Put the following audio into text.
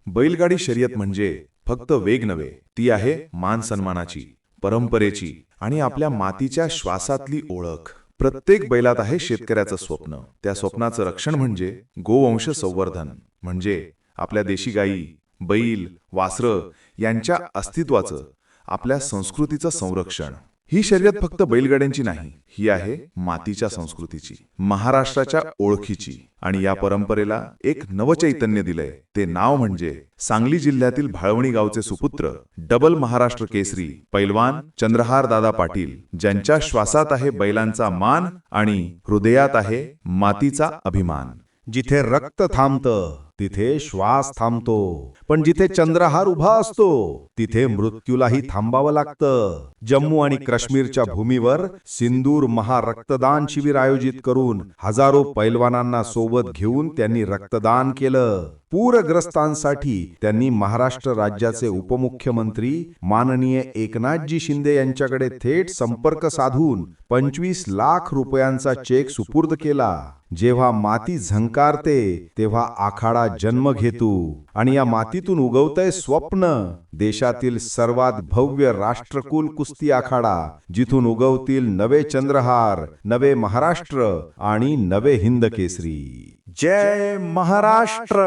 बैलगाडी शर्यत म्हणजे फक्त वेग नव्हे, ती आहे मान सन्मानाची, परंपरेची आणि आपल्या मातीच्या श्वासातली ओळख. प्रत्येक बैलात आहे शेतकऱ्याचं स्वप्न. त्या स्वप्नाचं रक्षण म्हणजे गोवंश संवर्धन, म्हणजे आपल्या देशी गायी, बैल, वासरं यांच्या अस्तित्वाचं, आपल्या संस्कृतीचं संरक्षण. ही शर्यत फक्त बैलगाड्यांची नाही, ही आहे मातीच्या संस्कृतीची, महाराष्ट्राच्या ओळखीची. आणि या परंपरेला एक नवचैतन्य दिलंय. ते नाव म्हणजे सांगली जिल्ह्यातील भाळवणी गावचे सुपुत्र, डबल महाराष्ट्र केसरी पैलवान चंद्रहार दादा पाटील, ज्यांच्या श्वासात आहे बैलांचा मान आणि हृदयात आहे मातीचा अभिमान. जिथे रक्त थांबतं तिथे श्वास थांबतो, पण जिथे चंद्रहार उभा असतो तिथे मृत्यूलाही थांबावं लागतं. जम्मू आणि काश्मीरच्या भूमीवर सिंदूर महारक्तदान शिबिर आयोजित करून हजारो पैलवानांना सोबत घेऊन त्यांनी रक्तदान केलं. पूरग्रस्तांसाठी त्यांनी महाराष्ट्र राज्याचे उपमुख्यमंत्री माननीय एकनाथजी शिंदे यांच्याकडे थेट संपर्क साधून 25 लाख रुपयांचा चेक सुपूर्द केला. जेव्हा माती झंकारते तेव्हा आखाडा जन्म घेतो आणि या मातीतून उगवतंय स्वप्न, देशातील सर्वात भव्य राष्ट्रकुल कुस्ती आखाडा, जिथून उगवतील नवे चंद्रहार, नवे महाराष्ट्र आणि नवे हिंद केसरी. जय महाराष्ट्र.